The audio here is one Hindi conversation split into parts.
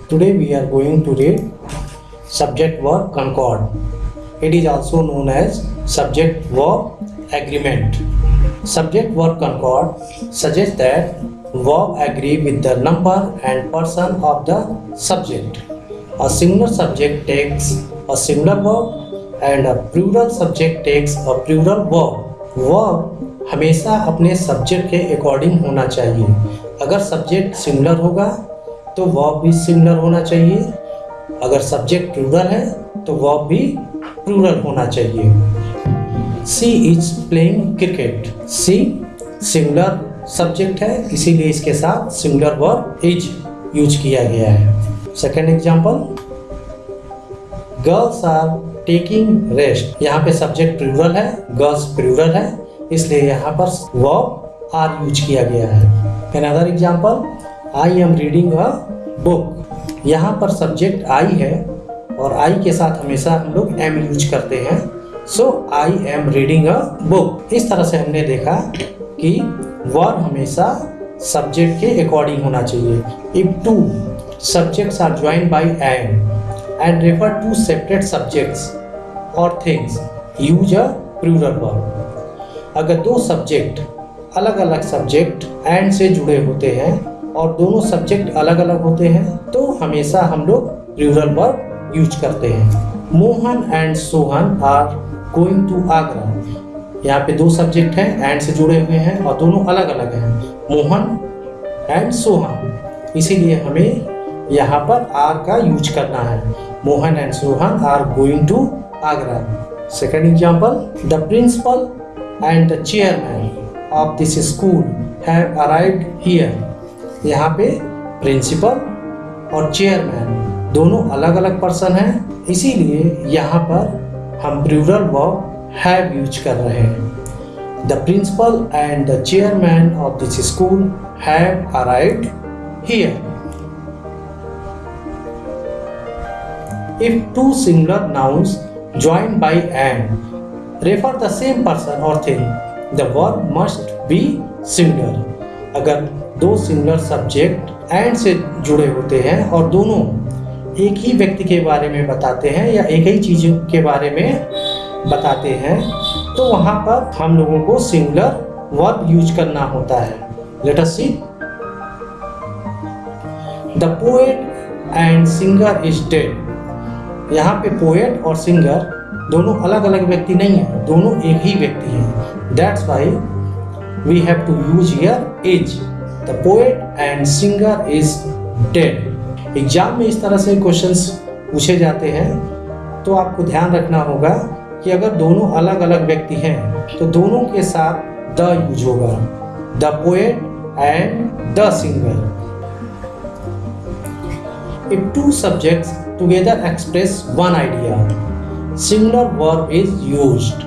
Today we are going to read subject verb concord. It is also known as subject verb agreement. Subject verb concord suggests that verb agree with the number and person of the subject. A singular subject takes a singular verb and a plural subject takes a plural verb. Verb हमेशा अपने सब्जेक्ट के अकॉर्डिंग होना चाहिए. अगर सब्जेक्ट सिंगुलर होगा तो वर्ब भी सिंगुलर होना चाहिए. अगर सब्जेक्ट प्लूरल है तो वर्ब भी प्लूरल होना चाहिए. She is playing cricket. She singular subject है, इसीलिए इसके साथ सिंगुलर वर्ब इज यूज किया गया है. Second example, girls are taking rest. यहाँ पे सब्जेक्ट प्लूरल है, गर्ल्स प्लूरल है, इसलिए यहाँ पर वर्ब आर यूज किया गया है. Another example, I am reading a book. यहाँ पर सब्जेक्ट आई है और आई के साथ हमेशा हम लोग एम यूज करते हैं. So I am reading a book. इस तरह से हमने देखा कि वर्ब हमेशा सब्जेक्ट के अकॉर्डिंग होना चाहिए. If two subjects are joined by and refer to separate subjects or things, use a plural verb. अगर दो सब्जेक्ट अलग अलग सब्जेक्ट एंड से जुड़े होते हैं और दोनों सब्जेक्ट अलग अलग होते हैं तो हमेशा हम लोग प्लूरल वर्ब यूज करते हैं. Mohan and Sohan are going to Agra. यहाँ पे दो सब्जेक्ट हैं, एंड से जुड़े हुए हैं और दोनों अलग अलग हैं, मोहन एंड सोहन, इसीलिए हमें यहाँ पर आर का यूज करना है. Mohan and Sohan are going to Agra. Second example, the principal and the chairman of this school have arrived here. यहाँ पे प्रिंसिपल और चेयरमैन दोनों अलग अलग पर्सन हैं, इसीलिए यहाँ पर हम प्लूरल वर्ब हैव यूज कर रहे हैं. The principal and the chairman of this school have arrived here. If two singular nouns joined by and refer the same person or thing, the verb must be singular. अगर दो सिंगुलर सब्जेक्ट एंड से जुड़े होते हैं और दोनों एक ही व्यक्ति के बारे में बताते हैं या एक ही चीज़ के बारे में बताते हैं तो वहाँ पर हम लोगों को सिंगुलर वर्ब यूज करना होता है. Let us see. The poet and singer is dead. यहाँ पे पोएट और सिंगर दोनों अलग अलग व्यक्ति नहीं है, दोनों एक ही व्यक्ति है. That's why we have to use here is. The poet and singer is dead. Exam में इस तरह से क्वेश्चंस पूछे जाते हैं तो आपको ध्यान रखना होगा कि अगर दोनों अलग अलग व्यक्ति हैं तो दोनों के साथ द यूज होगा. The poet and the singer. If two subjects together express one idea, singular verb is used.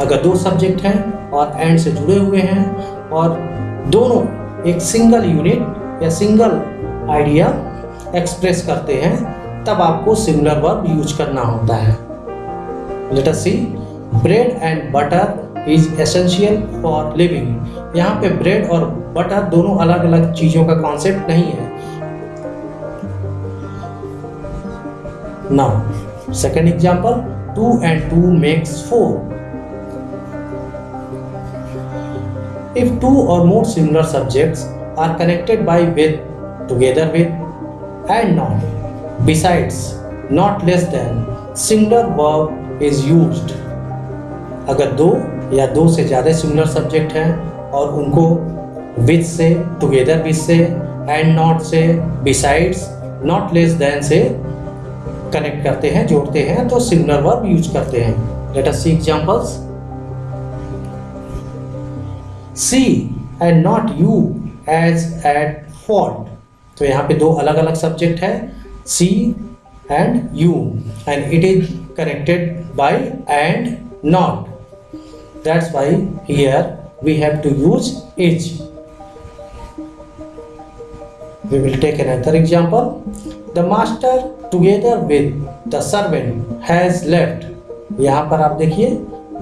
अगर दो सब्जेक्ट हैं और एंड से जुड़े हुए हैं और दोनों एक सिंगल यूनिट या सिंगल आइडिया एक्सप्रेस करते हैं तब आपको सिंगुलर वर्ब यूज करना होता है. Let us see. Bread and butter is essential for living. यहाँ पे ब्रेड और बटर दोनों अलग अलग चीज़ों का कॉन्सेप्ट नहीं है. Now, second example, 2 and 2 makes 4. If two or more singular subjects are connected by with, together with, and not, besides, not less than, singular verb is used. अगर दो या दो से ज़्यादा सिंगुलर सब्जेक्ट हैं और उनको with से, together with से, and not से, besides, not less than से कनेक्ट करते हैं, जोड़ते हैं तो सिंगुलर वर्ब यूज करते हैं. Let us see examples. She and not you is at fault. तो यहाँ पे दो अलग अलग सब्जेक्ट है, she and you, and it is connected by and not. That's why here we have to use is. We will take another example. The master together with the servant has left. यहाँ पर आप देखिए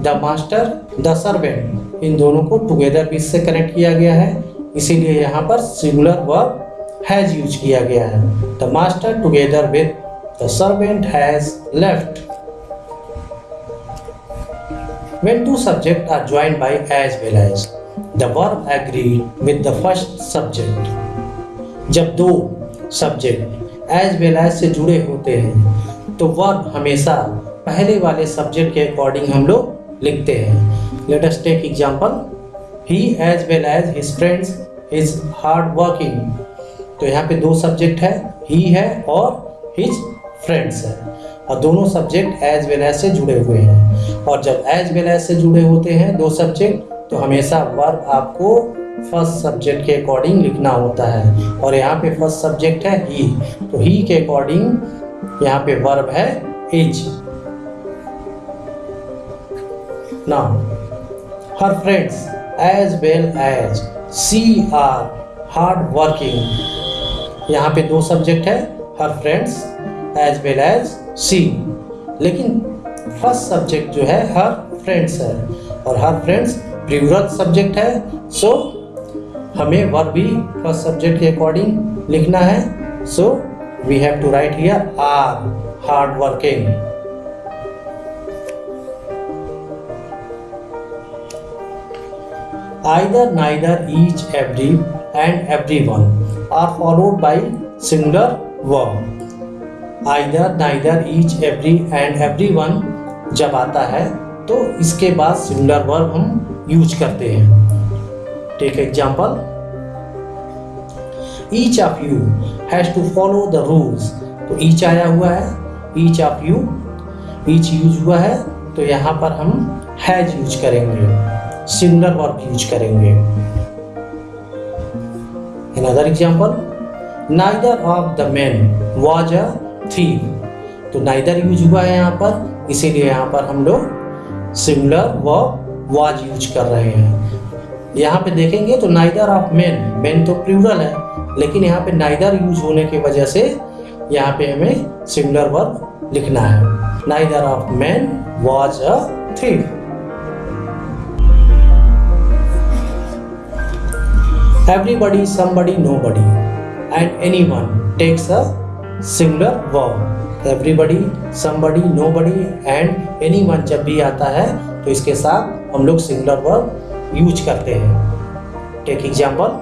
द मास्टर द सर्वेंट इन दोनों को टुगेदर विद से कनेक्ट किया गया है, इसीलिए यहाँ पर सिंगुलर वर्ब हैज यूज किया गया है। The master together with the servant has left. When two subjects are joined by as well as, the verb agreed with the first subject. जब दो सब्जेक्ट as well as से जुड़े होते हैं तो वर्ब हमेशा पहले वाले सब्जेक्ट के अकॉर्डिंग हम लोग लिखते हैं। Let us take example. He as well as his friends is hard working. तो यहाँ पे दो सब्जेक्ट है, he है और his friends है और दोनों सब्जेक्ट एज वेल एज से जुड़े हुए हैं। और जब एज वेल एज से जुड़े होते हैं दो सब्जेक्ट तो हमेशा वर्ब आपको फर्स्ट सब्जेक्ट के अकॉर्डिंग लिखना होता है। और यहाँ पे फर्स्ट सब्जेक्ट है ही, तो ही के अकॉर्डिंग यहाँ पे वर्ब है is. Now her friends as well as she are hard working. यहाँ पे दो सब्जेक्ट है, her friends as well as she, लेकिन फर्स्ट सब्जेक्ट जो है हर फ्रेंड्स है और हर फ्रेंड्स प्लूरल सब्जेक्ट है। सो हमें वर्ब भी फर्स्ट सब्जेक्ट के अकॉर्डिंग लिखना है। So we have to write here are hard working. Either, neither, each, every and everyone are followed by singular verb. Either, neither, each, every and everyone जब आता है तो इसके बाद सिंगुलर वर्ब हम यूज करते हैं। Take example, each of you has to follow the rules. तो ईच आया हुआ है, each of you, each use हुआ है तो यहाँ पर हम हैज यूज करेंगे, सिंगुलर वर्ब यूज करेंगे। Another example, neither of the men was a thief. तो नाइदर यूज हुआ है यहाँ पर, इसीलिए यहाँ पर हम लोग सिंगुलर वर्ब वाज यूज कर रहे हैं। यहाँ पे देखेंगे तो नाइदर ऑफ मेन, मेन तो प्लूरल है लेकिन यहाँ पे नाइदर यूज होने की वजह से यहाँ पे हमें सिंगुलर वर्ब लिखना है। Neither of main was a thief. Everybody, somebody, nobody and anyone takes a singular verb. Everybody, somebody, nobody and anyone जब भी आता है तो इसके साथ हम लोग सिंगुलर वर्ब यूज करते हैं। Take example,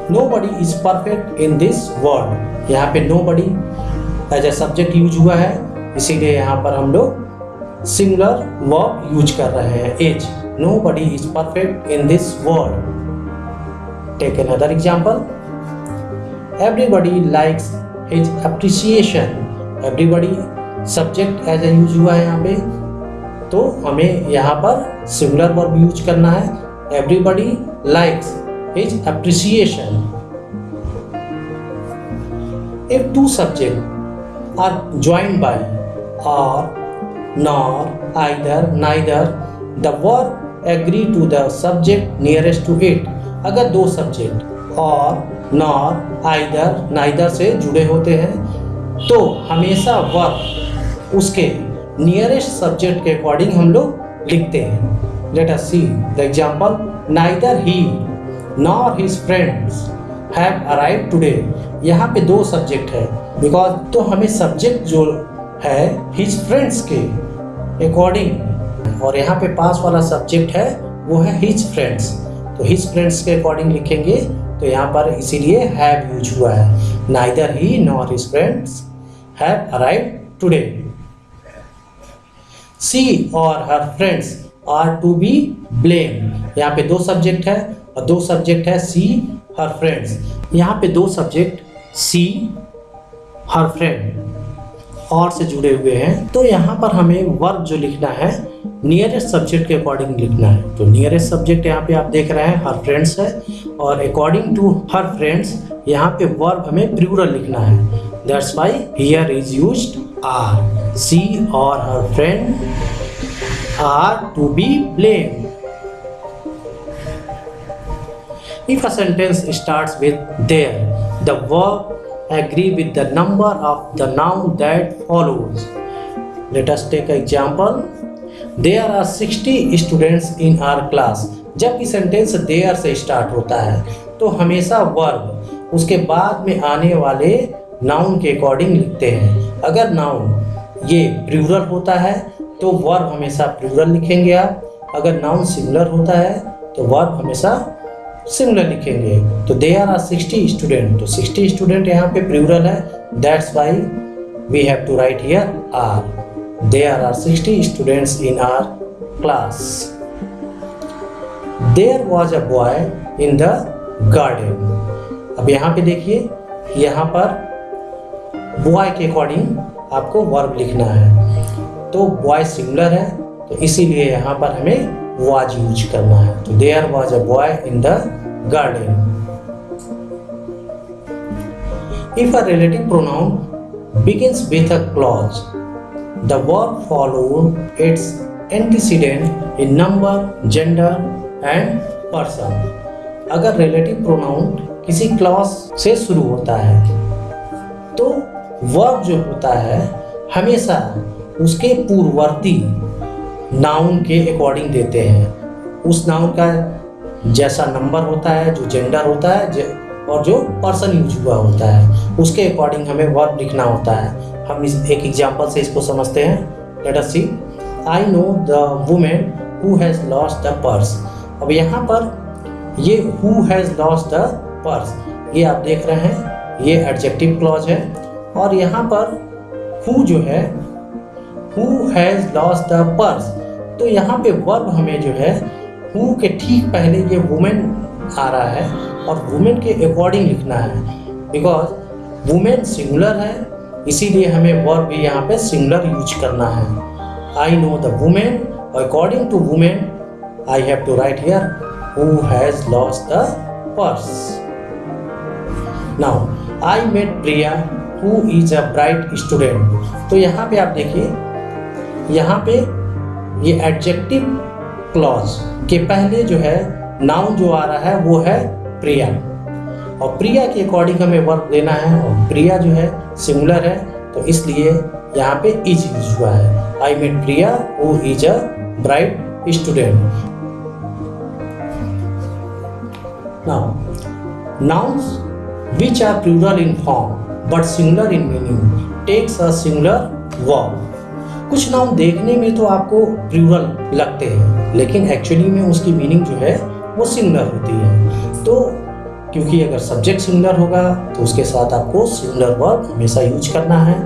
nobody is perfect in this world। यहाँ पे nobody as a subject use हुआ है इसीलिए यहाँ पर हम लोग सिंगुलर वर्ब यूज कर रहे हैं, is. Nobody is perfect in this world। Take another example. Everybody likes his appreciation। Everybody subject as a use हुआ है यहाँ पे तो हमें यहाँ पर सिंगुलर वर्ब यूज करना है। Everybody likes his appreciation। If two subjects are joined by or, nor, either, neither, the verb agree to the subject nearest to it। अगर दो सब्जेक्ट और, नॉर, आइदर, नाइदर से जुड़े होते हैं तो हमेशा वर्ब उसके नियरेस्ट सब्जेक्ट के अकॉर्डिंग हम लोग लिखते हैं। Let us see the example, neither he nor his friends have arrived today. यहाँ पे दो सब्जेक्ट है बिकॉज तो हमें सब्जेक्ट जो है हिज फ्रेंड्स के अकॉर्डिंग और यहाँ पे पास वाला सब्जेक्ट है वो है हिज फ्रेंड्स तो हिज फ्रेंड्स के अकॉर्डिंग लिखेंगे तो यहाँ पर इसीलिए हैव यूज हुआ है। Neither he nor his friends have arrived today. She और her friends are to be blame. यहाँ पे दो सब्जेक्ट है और दो सब्जेक्ट है सी, हर फ्रेंड्स। यहाँ पे दो सब्जेक्ट सी, हर फ्रेंड और से जुड़े हुए हैं तो यहाँ पर हमें वर्ब जो लिखना है नियरेस्ट सब्जेक्ट के अकॉर्डिंग लिखना है। तो नियरेस्ट सब्जेक्ट यहाँ पे आप देख रहे हैं हर फ्रेंड्स है और अकॉर्डिंग टू हर फ्रेंड्स यहाँ पे वर्ब हमें प्लूरल लिखना है। That's why here is used are. She और her friend are to be blame. If a sentence starts with there, the verb agree with the number of the noun that follows. Let us take an example. There are 60 students in our class। जब भी सेंटेंस there से स्टार्ट होता है तो हमेशा वर्ब उसके बाद में आने वाले नाउन के अकॉर्डिंग लिखते हैं। अगर नाउन ये प्लूरल होता है तो वर्ब हमेशा प्लूरल लिखेंगे आप। अगर नाउन सिंगुलर होता है तो वर्ब हमेशा सिंगुलर लिखेंगे। तो देयर आर 60 स्टूडेंट, तो 60 स्टूडेंट यहाँ पे प्लूरल है, that's why we have to write here are. There are 60 students in our class. There was a boy in the garden. अब यहाँ पे देखिए, यहाँ पर बॉय के अकॉर्डिंग आपको वर्ब लिखना है। तो बॉय सिंगुलर है तो इसीलिए यहाँ पर हमें वाज यूज करना है। तो there was a boy in the garden. If a relative pronoun begins with a clause, the verb follow its antecedent in number, gender and person. अगर रिलेटिव प्रोनाउन किसी क्लॉज से शुरू होता है तो वर्ब जो होता है हमेशा उसके पूर्ववर्ती नाउन के अकॉर्डिंग देते हैं। उस नाउन का जैसा नंबर होता है, जो जेंडर होता है और जो पर्सन यूज हुआ होता है, उसके अकॉर्डिंग हमें वर्ब लिखना होता है। हम इस एक एग्जांपल से इसको समझते हैं। Let us see, I know the woman who has lost the purse. अब यहाँ पर ये who has lost the purse, ये आप देख रहे हैं, ये एडजेक्टिव क्लॉज है। और यहाँ पर हु जो है, who has lost the purse, तो यहाँ पे वर्ब हमें जो है हु के ठीक पहले ये वुमेन आ रहा है और वुमेन के अकॉर्डिंग लिखना है। बिकॉज वुमेन सिंगुलर है इसीलिए हमें वर्ब भी यहाँ पे सिंगुलर यूज करना है। I know the woman, according to woman I have to write here who has lost the purse. Now I met Priya who is a bright student. तो यहाँ पे आप देखिए, यहाँ पे ये एडजेक्टिव क्लॉज के पहले जो है नाउन जो आ रहा है वो है प्रिया, और प्रिया के अकॉर्डिंग हमें वर्ब देना है। और प्रिया जो है सिंगुलर है तो इसलिए यहाँ पे इज यूज हुआ है। I met Priya who is a bright student. Now nouns which are plural in form but singular in meaning takes a singular verb। कुछ नाउन देखने में तो आपको प्लूरल लगते हैं लेकिन एक्चुअली में उसकी मीनिंग जो है वो सिंगुलर होती है। तो क्योंकि अगर सब्जेक्ट सिंगुलर होगा तो उसके साथ आपको सिंगुलर वर्ब हमेशा यूज करना है।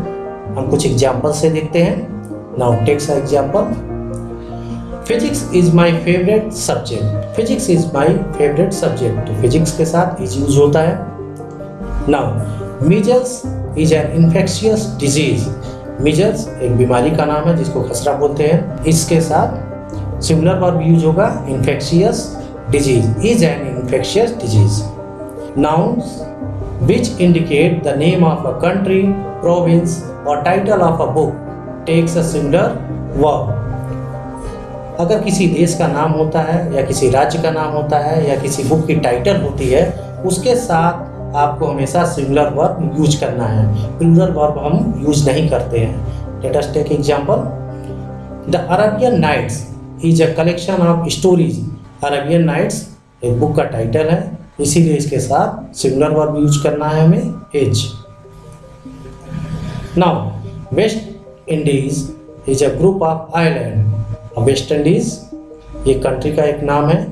हम कुछ एग्जाम्पल से देखते हैं। Now takes a example. Physics is my favourite subject. Physics is my favourite subject, तो फिजिक्स के साथ इज यूज होता है। Now measles is an infectious disease. Measles एक बीमारी का नाम है जिसको खसरा बोलते हैं, इसके साथ सिंगुलर वर्ब यूज होगा infectious disease, is an infectious disease. Nouns which indicate the name of a country, province और title of a book takes a singular verb. अगर किसी देश का नाम होता है या किसी राज्य का नाम होता है या किसी बुक की टाइटल होती है, उसके साथ आपको हमेशा सिंगुलर वर्ब यूज करना है, प्लूरल वर्ब हम यूज नहीं करते हैं। Let us take example. The Arabian Nights is a collection of stories. Arabian Nights एक बुक का टाइटल है इसीलिए इसके साथ सिंगुलर वर्ब यूज करना है हमें, is. Now West Indies is a group of island. West Indies ये कंट्री का एक नाम है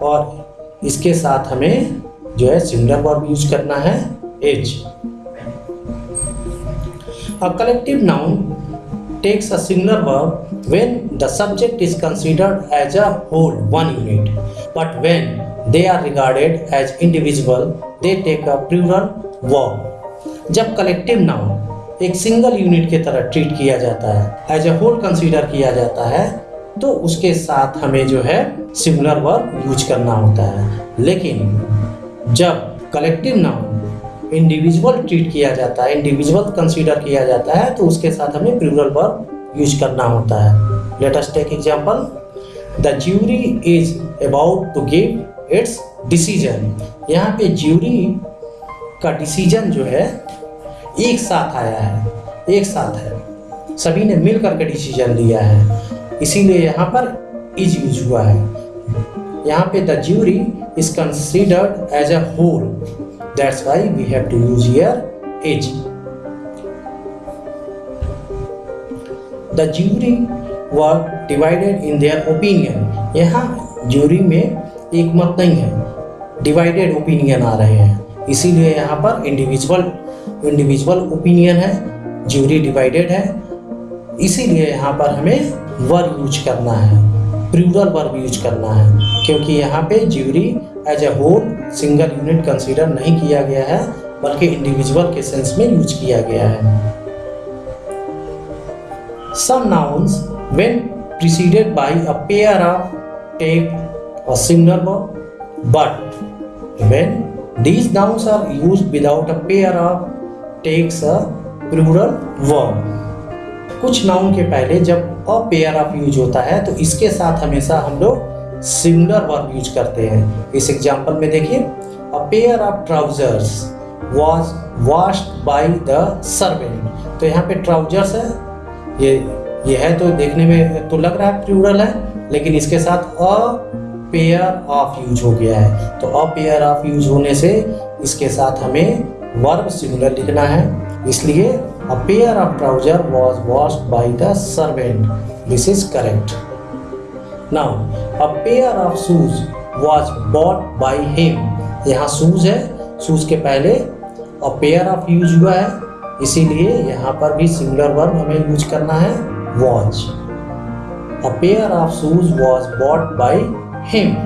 और इसके साथ हमें जो है सिंगुलर वर्ब यूज करना है, is. A collective noun takes a singular verb when the subject is considered as a whole, one unit, but when they are regarded as individual they take a plural verb. जब कलेक्टिव नाउन एक सिंगल यूनिट की तरह ट्रीट किया जाता है, एज अ होल कंसीडर किया जाता है, तो उसके साथ हमें जो है सिंगुलर वर्ब यूज करना होता है। लेकिन जब कलेक्टिव नाउन इंडिविजुअल ट्रीट किया जाता है, इंडिविजुअल कंसीडर किया जाता है, तो उसके साथ हमें प्लूरल वर्ब यूज करना होता है। Let us take example. The jury is about to give its decision. यहाँ पे ज्यूरी का डिसीजन जो है एक साथ आया है, एक साथ है, सभी ने मिल करके डिसीजन लिया है, इसीलिए यहाँ पर इज यूज हुआ है। यहाँ पे the jury is considered as a whole, That's why we have to use here is. The jury were divided in their opinion. यहाँ ज्यूरी में एक मत नहीं है, डिवाइडेड ओपिनियन आ रहे हैं, इसीलिए यहाँ पर इंडिविजुअल ओपिनियन है, ज्यूरी डिवाइडेड है, इसीलिए यहाँ पर हमें वर्ब यूज करना है, प्लूरल वर्ब यूज करना है, क्योंकि यहाँ पे jury as a whole single unit consider नहीं किया गया है, बल्कि इंडिविजुअल के सेंस में यूज किया गया है। Some nouns when preceded by a pair of take a singular verb, but when these nouns are used without a pair of takes a plural verb. कुछ नाउन के पहले जब अ पेयर ऑफ यूज होता है तो इसके साथ हमेशा हम लोग सिंगुलर वर्ब यूज करते हैं। इस एग्जांपल में देखिए, a pair of trousers was washed by the servant. तो यहाँ पे ट्राउजर्स है, ये है तो देखने में तो लग रहा है प्लूरल है, लेकिन इसके साथ अ पेयर ऑफ यूज हो गया है। तो अ पेयर ऑफ यूज होने से इसके साथ हमें वर्ब सिंगुलर लिखना है, इसलिए a pair of trouser was washed by the servant, this is correct. Now a pair of shoes was bought by him. यहाँ शूज है, शूज के पहले अ पेयर ऑफ यूज हुआ है, इसीलिए यहाँ पर भी सिंगुलर वर्ब हमें यूज करना है, was. A pair of shoes was bought by him.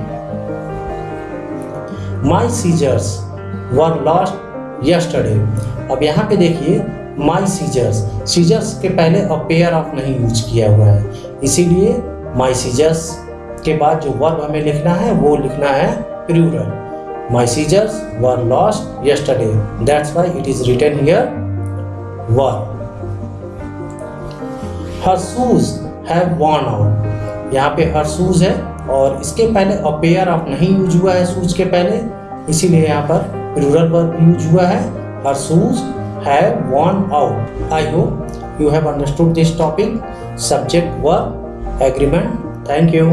My scissors were lost yesterday. अब यहाँ पे देखिए my scissors, scissors के पहले a pair of नहीं यूज किया हुआ है, इसीलिए my scissors के बाद जो वर्ब हमें लिखना है वो लिखना है plural. My scissors were lost yesterday. That's why it is written here verb. Her shoes have worn out. यहाँ पे her shoes है और इसके पहले a pair of नहीं यूज हुआ है शूज के पहले, इसीलिए यहाँ पर प्लूरल वर्ब यूज हुआ है, her shoes have worn out. I hope you have understood this topic, subject, verb, agreement. Thank you.